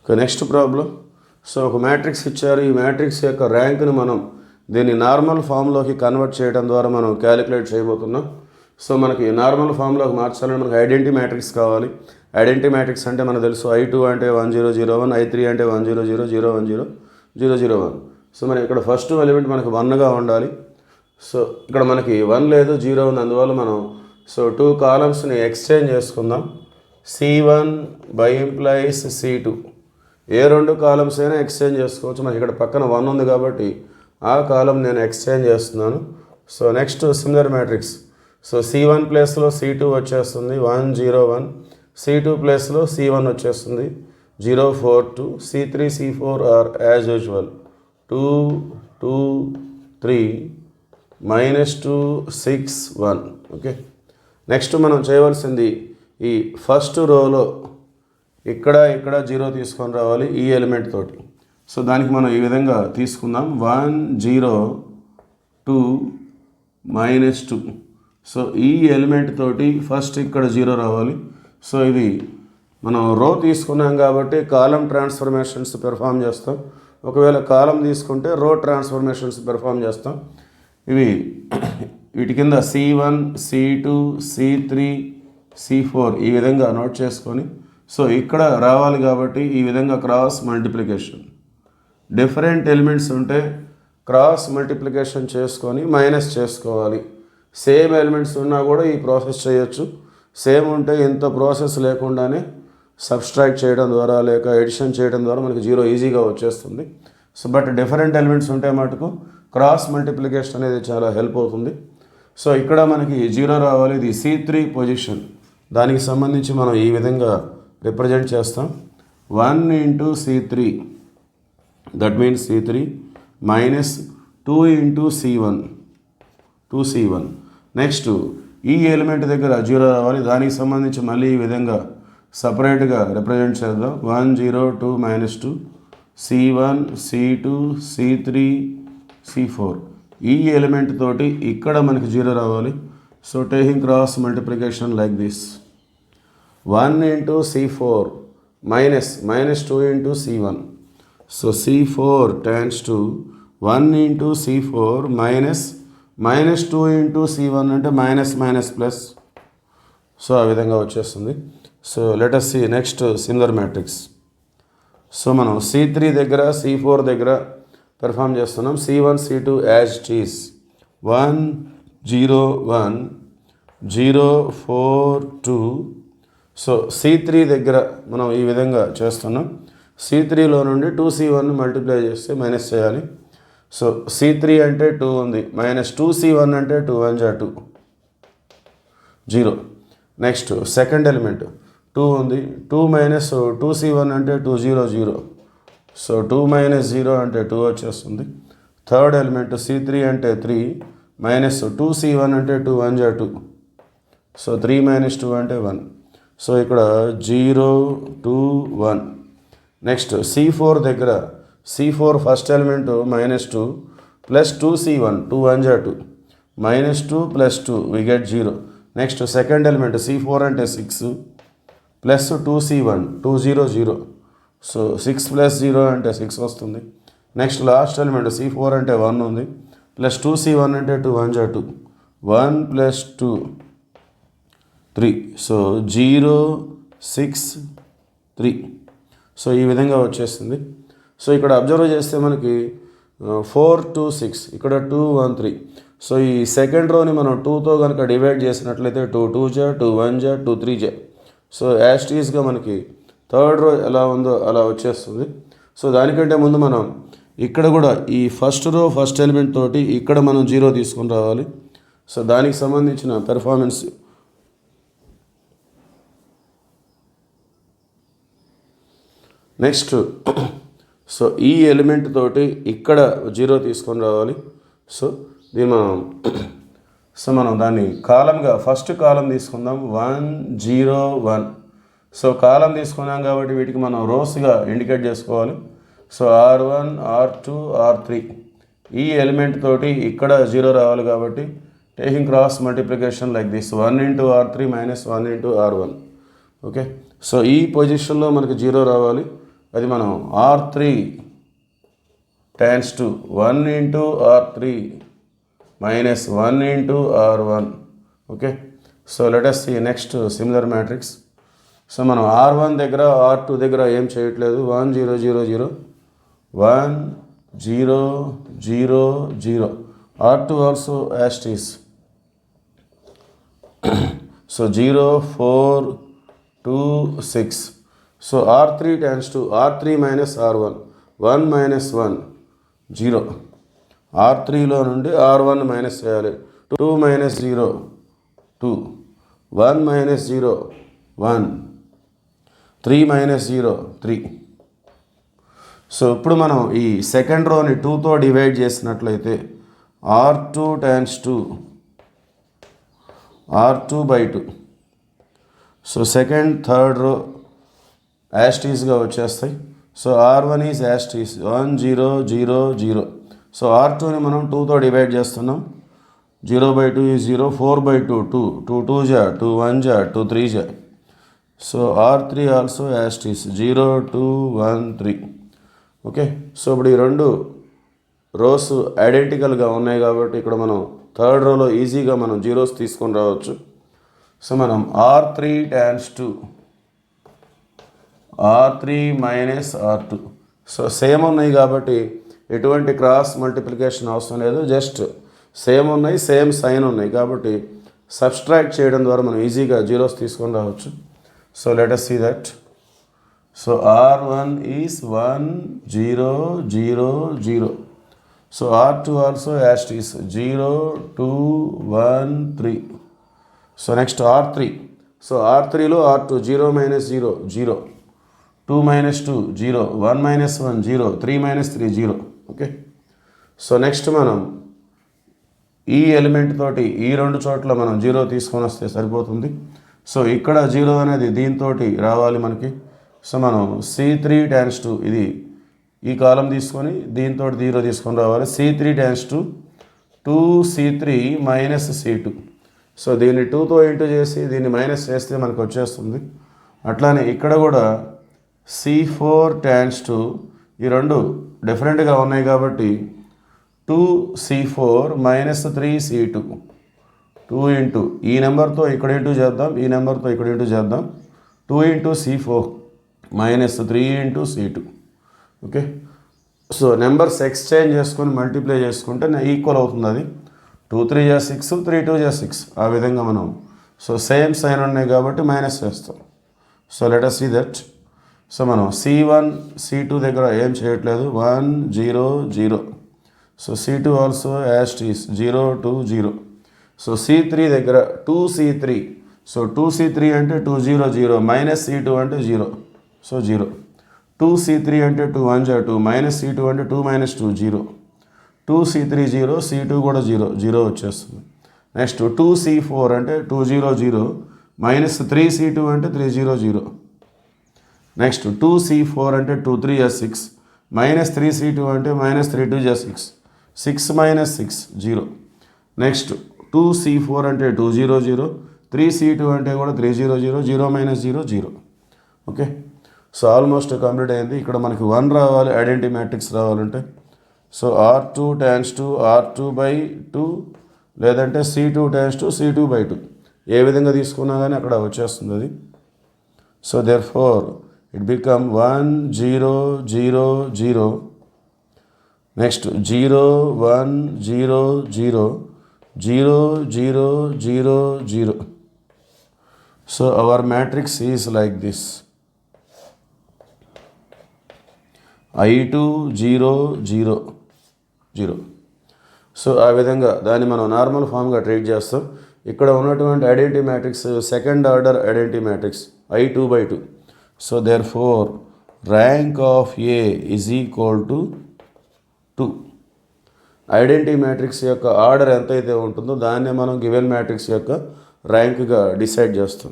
Next problem. So ఒక matrix ఇచ్చారు. ఈ మ్యాట్రిక్స్ యొక్క ర్యాంక్ని మనం దీన్ని నార్మల్ ఫామ్లోకి కన్వర్ట్ చేయడం ద్వారా మనం క్యాలిక్యులేట్ చేయబోతున్నాం. సో మనకి నార్మల్ ఫామ్లోకి మార్చాలంటే మనకి ఐడెంటిటీ మ్యాట్రిక్స్ కావాలి. ఐడెంటిటీ మ్యాట్రిక్స్ అంటే మనకు తెలుసు I2 అంటే 1001, I3 అంటే 100, 010, 001. సో మరి ఇక్కడ ఫస్ట్ ఎలిమెంట్ మనకి 1గా ఉండాలి. సో ఇక్కడ మనకి 1 లేదు, 0 ఉంది. అందువల్ల మనం సో 2 కాలమ్స్ని ఎక్స్చేంజ్ చేసుకుందాం. C1 by implies C2. A 2 columns అయినా ఎక్స్చేంజ్ చేసుకోవచ్చు. మనకి ఇక్కడ పక్కన 1 ఉంది కాబట్టి ఆ కాలం నేను ఎక్స్చేంజ్ చేస్తున్నాను. So next similar matrix. So C1 ప్లేస్లో C2 వచ్చేస్తుంది, 1 0 1. C2 ప్లేస్లో C1 వచ్చేస్తుంది, 0 4 2. C3 C4 are as usual 2 2 3 -2 6 1. Okay, next మనం చేయవలసింది ఈ ఫస్ట్ రోలో ఇక్కడ 0 తీసుకొని రావాలి ఈ ఎలిమెంట్ తోటి. సో దానికి మనం ఈ విధంగా తీసుకుందాం, 1 0 2 -2. సో ఈ ఎలిమెంట్ తోటి ఫస్ట్ ఇక్కడ 0 రావాలి. సో ఇది మనం రో తీసుకున్నాం కాబట్టి కాలం ట్రాన్స్ఫర్మేషన్స్ పెర్ఫామ్ చేస్తాం. ఒకవేళ కాలం తీసుకుంటే రో ట్రాన్స్ఫర్మేషన్స్ పెర్ఫామ్ చేస్తాం. వీటి కింద C1 C2 C3 C4 ఈ విధంగా నోట్ చేసుకొని సో ఇక్కడ రావాలి కాబట్టి ఈ విధంగా క్రాస్ మల్టిప్లికేషన్. డిఫరెంట్ ఎలిమెంట్స్ ఉంటే క్రాస్ మల్టిప్లికేషన్ చేసుకొని మైనస్ చేసుకోవాలి. సేమ్ ఎలిమెంట్స్ ఉన్నా కూడా ఈ ప్రాసెస్ చేయొచ్చు. సేమ్ ఉంటే ఇంత ప్రాసెస్ లేకుండానే సబ్స్ట్రాక్ట్ చేయడం ద్వారా లేక ఎడిషన్ చేయడం ద్వారా మనకి 0 ఈజీగా వచ్చేస్తుంది. సో బట్ డిఫరెంట్ ఎలిమెంట్స్ ఉంటే మటుకు క్రాస్ మల్టిప్లికేషన్ అనేది చాలా హెల్ప్ అవుతుంది. సో ఇక్కడ మనకి 0 రావాలి. ఇది C3 పొజిషన్. దానికి సంబంధించి మనం ఈ విధంగా రిప్రజెంట్ చేస్తాం, 1 into C3, that means C3 minus 2 into C1, 2C1. Next ఈ ఎలిమెంట్ దగ్గర 0 రావాలి. దానికి సంబంధించి మళ్ళీ ఈ విధంగా సపరేట్గా రిప్రజెంట్ చేద్దాం, 1 0 2 -2 C1 C2 C3 C4. ఈ ఎలిమెంట్ తోటి ఇక్కడ మనకి 0 రావాలి. So taking cross multiplication like this, 1 into C4 minus 2 into C1. So C4 tends to 1 into C4 minus 2 into C1 అంటే మైనస్ ప్లస్. సో ఆ విధంగా వచ్చేస్తుంది. So let us see next similar matrix. So మనం C3 దగ్గర C4 దగ్గర perform చేస్తున్నాం. C1 C2 as it is, 1 0 1 0 4 2. So C3 దగ్గర మనం ఈ విధంగా చేస్తున్నాం. C3లో నుండి 2C1 మల్టిప్లై చేస్తే మైనస్ చేయాలి. సో C3 అంటే 2 ఉంది, -2C1 అంటే 2 1 2 0. నెక్స్ట్ సెకండ్ ఎలిమెంట్ 2 ఉంది, 2 - 2C1 అంటే 2 0 0. సో 2 - 0 అంటే 2 వచ్చేస్తుంది. థర్డ్ ఎలిమెంట్ C3 అంటే 3 -2C1 అంటే 2 1 2. సో 3 - 2 అంటే 1. సో ఇక్కడ 0 2 1. నెక్స్ట్ C4 దగ్గర C4 first element -2 + 2C1 2 1 2 -2 + 2 we get 0. Next second element C4 అంటే 6 + 2C1 2 0 0. సో 6 + 0 అంటే 6 వస్తుంది. నెక్స్ట్ లాస్ట్ ఎలిమెంట్ C4 అంటే 1 ఉంది, + 2C1 అంటే 2 1 2 1 + 2 3. సో 0 6 3. సో ఈ విధంగా వచ్చేస్తుంది. సో ఇక్కడ అబ్జర్వ్ చేస్తే మనకి 4 2 6, ఇక్కడ 2 1 3. సో ఈ సెకండ్ రోని మనం 2తో కనుక డివైడ్ చేసినట్లయితే 2 2 2 1 2 3. సో యాస్టీస్గా మనకి థర్డ్ రో ఎలా ఉందో అలా వచ్చేస్తుంది. సో దానికంటే ముందు మనం ఇక్కడ కూడా ఈ ఫస్ట్ రో ఫస్ట్ ఎలిమెంట్ తోటి ఇక్కడ మనం 0 తీసుకొని రావాలి. సో దానికి సంబంధించిన పెర్ఫార్మెన్స్ నెక్స్ట్. సో ఈ ఎలిమెంట్ తోటి ఇక్కడ 0 తీసుకొని రావాలి. సో మనం దాన్ని కాలంగా ఫస్ట్ కాలం తీసుకుందాం, 1 0 1. సో కాలం తీసుకున్నాం కాబట్టి వీటికి మనం రోస్గా ఇండికేట్ చేసుకోవాలి. సో R1 R2 R3 ఈ ఎలిమెంట్ తోటి ఇక్కడ 0 రావాలి కాబట్టి taking cross multiplication like this, 1 into R3 - 1 into R1. Okay, so ఈ పొజిషన్లో మనకి 0 రావాలి. అది మనం R3 tends to 1 into R3 minus 1 into R1. Okay, so let us see next similar matrix. So మనం R1 దగ్గర R2 దగ్గర ఏం చేయట్లేదు, 1 0 0 0 1 0 0 0. R2 also as it is. So 0 4 2 6. So R3 tends to R3 minus R1 1 minus 1 0. R3లో నుండి R1 minus చేయాలి. 2 minus 0 2 1 minus 0 1 3 minus 0 3. So ఇప్పుడు మనం ఈ సెకండ్ రోని 2తో డివైడ్ చేసినట్లయితే R2 tends to R2 by 2. So second third row యాస్టీస్గా వచ్చేస్తాయి. So R1 is as it is 1 0 0 0. So R2ని మనం 2తో డివైడ్ చేస్తున్నాం. 0 by 2 ఈజ్ 0, 4 by 2 2, 2 2 జా 2 1 జా 2 3 జా. So R3 also as it is 0 2 1 3. Okay, so ఇప్పుడు ఈ రెండు రోస్ ఐడెంటికల్గా ఉన్నాయి కాబట్టి ఇక్కడ మనం థర్డ్ రోలో ఈజీగా మనం జీరోస్ తీసుకొని రావచ్చు. సో మనం R3 tends to R3 minus R2. So same ఉన్నాయి కాబట్టి ఎటువంటి క్రాస్ మల్టిప్లికేషన్ అవసరం లేదు, జస్ట్ సేమ్ ఉన్నాయి, సేమ్ సైన్ ఉన్నాయి కాబట్టి సబ్స్ట్రాక్ట్ చేయడం ద్వారా మనం ఈజీగా జీరోస్ తీసుకొని రావచ్చు. So let us see that. So R1 is 1 0 0 0. So R2 also as it is 0 2 1 3. So next R3. So R3లో R2 0 minus 0 0, 2 minus 2 0, 1 minus 1 0, 3 minus 3 0. Okay, so next మనం ఈ ఎలిమెంట్ తోటి ఈ రెండు చోట్ల మనం 0 తీసుకొని వస్తే సరిపోతుంది. సో ఇక్కడ 0 అనేది దీంతో రావాలి మనకి. సో మనం C3 tends to ఇది ఈ కాలం తీసుకొని దీంతో 0 తీసుకొని రావాలి. C3 tends to 2C3 minus C2. So దీన్ని 2తో ఇంటూ చేసి దీన్ని మైనస్ చేస్తే మనకు వచ్చేస్తుంది. అట్లానే ఇక్కడ కూడా C4 tends to ఈ రెండు డిఫరెంట్గా ఉన్నాయి కాబట్టి 2C4 minus 3C2 2 ఇంటూ ఈ నెంబర్తో ఇక్కడ ఇంటూ చేద్దాం, ఈ నెంబర్తో ఇక్కడ ఇంటూ చేద్దాం. 2 into C4 minus 3 into C2. Okay, so numbers exchange చేసుకొని మల్టిప్లై చేసుకుంటే ఈక్వల్ అవుతుంది. అది 2 3 జా 6, 3 2 జా 6. ఆ విధంగా మనం సో సేమ్ సైన్ ఉన్నాయి కాబట్టి మైనస్ చేస్తాం. So let us see that. So మనం C1 C2 దగ్గర ఏం చేయట్లేదు, 1 0 0. So C2 also as it is 0 2 0. So C3 దగ్గర 2C3. సో 2C3 అంటే 2 0 0 మైనస్ C2 అంటే 0. సో 0. 2C3 అంటే 2 1 జా 2 మైనస్ C2 అంటే 2 minus 2 0. 2C3 0, C2 కూడా 0 0 వచ్చేస్తుంది. నెక్స్ట్ 2C4 అంటే 2 0 0 మైనస్ 3C2 అంటే 3 0 0. నెక్స్ట్ 2C4 అంటే 2 3 జా 6 మైనస్ 3C2 అంటే మైనస్ 3 2 జా 6 6 minus 6 0. నెక్స్ట్ 2C4 అంటే 2 0 0 3C2 అంటే కూడా 3 0 0 0 minus 0 0. Okay, so almost complete అయింది. ఇక్కడ మనకి 1 రావాలి ఐడెంటిటీ మ్యాట్రిక్స్ రావాలంటే. So R2 tends to R2 by 2 లేదంటే C2 tends to C2 by 2. ఏ విధంగా తీసుకున్నా కానీ అక్కడ వచ్చేస్తుంది అది. So therefore it become 1 0 0 0. Next 0 1 0 0 0 0 0 0. So our matrix is like this. I2 0 0 0. So ఆ విధంగా దాన్ని మనం నార్మల్ ఫామ్గా ట్రీట్ చేస్తాం. ఇక్కడ ఉన్నటువంటి identity matrix second order identity matrix I2 by 2. So therefore rank of A is equal to 2. Identity matrix యొక్క ఆర్డర్ ఎంతైతే ఉంటుందో దాన్నే మనం గివెన్ మ్యాట్రిక్స్ యొక్క ర్యాంక్గా డిసైడ్ చేస్తాం.